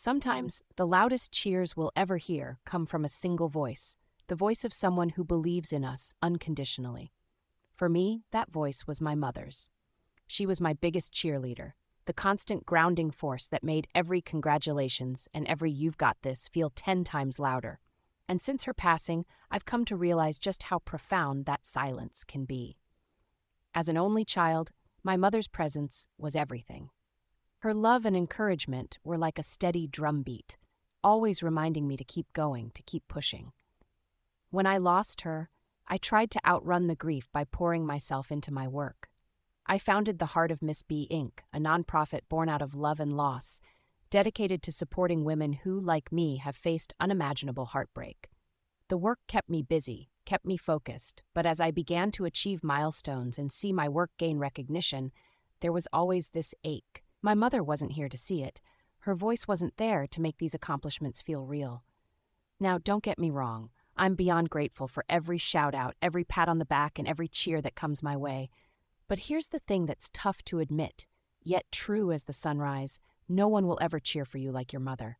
Sometimes, the loudest cheers we'll ever hear come from a single voice, the voice of someone who believes in us unconditionally. For me, that voice was my mother's. She was my biggest cheerleader, the constant grounding force that made every congratulations and every you've got this feel 10 times louder. And since her passing, I've come to realize just how profound that silence can be. As an only child, my mother's presence was everything. Her love and encouragement were like a steady drumbeat, always reminding me to keep going, to keep pushing. When I lost her, I tried to outrun the grief by pouring myself into my work. I founded the Heart of Miss B, Inc., a nonprofit born out of love and loss, dedicated to supporting women who, like me, have faced unimaginable heartbreak. The work kept me busy, kept me focused, but as I began to achieve milestones and see my work gain recognition, there was always this ache. My mother wasn't here to see it. Her voice wasn't there to make these accomplishments feel real. Now, don't get me wrong. I'm beyond grateful for every shout-out, every pat on the back, and every cheer that comes my way. But here's the thing that's tough to admit, yet true as the sunrise: no one will ever cheer for you like your mother.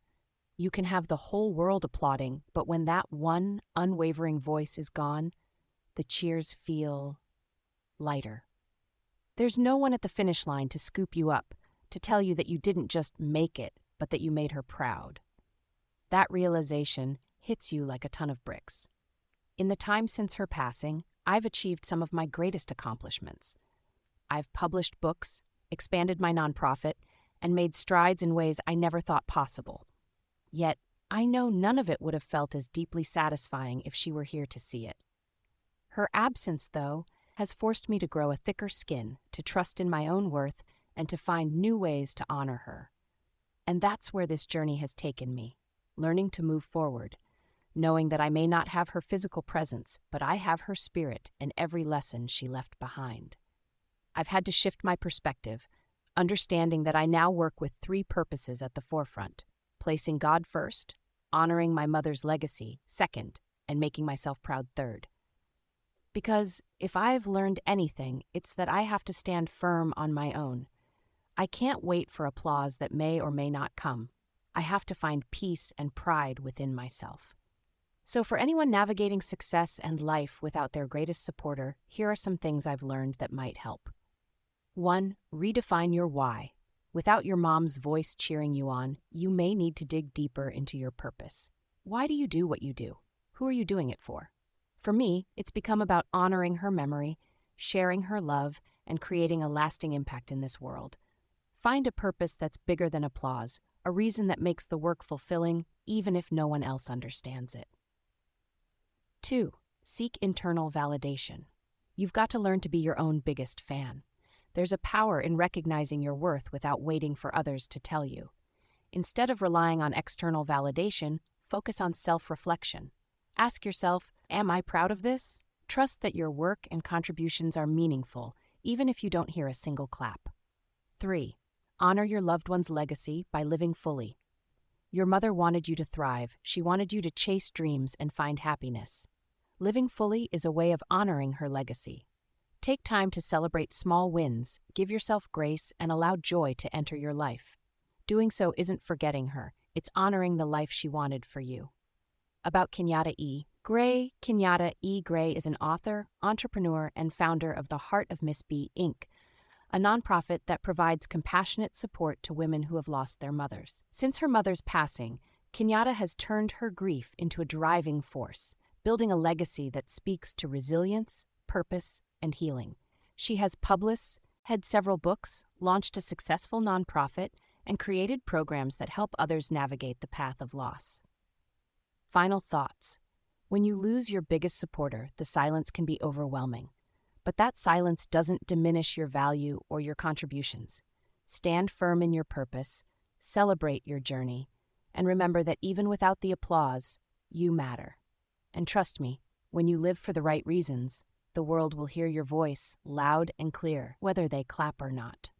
You can have the whole world applauding, but when that one unwavering voice is gone, the cheers feel lighter. There's no one at the finish line to scoop you up, to tell you that you didn't just make it, but that you made her proud. That realization hits you like a ton of bricks. In the time since her passing, I've achieved some of my greatest accomplishments. I've published books, expanded my nonprofit, and made strides in ways I never thought possible. Yet, I know none of it would have felt as deeply satisfying if she were here to see it. Her absence, though, has forced me to grow a thicker skin, to trust in my own worth, and to find new ways to honor her. And that's where this journey has taken me, learning to move forward, knowing that I may not have her physical presence, but I have her spirit and every lesson she left behind. I've had to shift my perspective, understanding that I now work with 3 purposes at the forefront: placing God first, honoring my mother's legacy second, and making myself proud third. Because if I've learned anything, it's that I have to stand firm on my own. I can't wait for applause that may or may not come. I have to find peace and pride within myself. So for anyone navigating success and life without their greatest supporter, here are some things I've learned that might help. 1. Redefine your why. Without your mom's voice cheering you on, you may need to dig deeper into your purpose. Why do you do what you do? Who are you doing it for? For me, it's become about honoring her memory, sharing her love, and creating a lasting impact in this world. Find a purpose that's bigger than applause, a reason that makes the work fulfilling, even if no one else understands it. 2. Seek internal validation. You've got to learn to be your own biggest fan. There's a power in recognizing your worth without waiting for others to tell you. Instead of relying on external validation, focus on self-reflection. Ask yourself, am I proud of this? Trust that your work and contributions are meaningful, even if you don't hear a single clap. 3. Honor your loved one's legacy by living fully. Your mother wanted you to thrive. She wanted you to chase dreams and find happiness. Living fully is a way of honoring her legacy. Take time to celebrate small wins, give yourself grace, and allow joy to enter your life. Doing so isn't forgetting her, it's honoring the life she wanted for you. About Kenyatta E. Gray. Kenyatta E. Gray is an author, entrepreneur, and founder of the Heart of Miss B, Inc., a nonprofit that provides compassionate support to women who have lost their mothers. Since her mother's passing, Kenyatta has turned her grief into a driving force, building a legacy that speaks to resilience, purpose, and healing. She has published, had several books, launched a successful nonprofit, and created programs that help others navigate the path of loss. Final thoughts. When you lose your biggest supporter, the silence can be overwhelming. But that silence doesn't diminish your value or your contributions. Stand firm in your purpose, celebrate your journey, and remember that even without the applause, you matter. And trust me, when you live for the right reasons, the world will hear your voice loud and clear, whether they clap or not.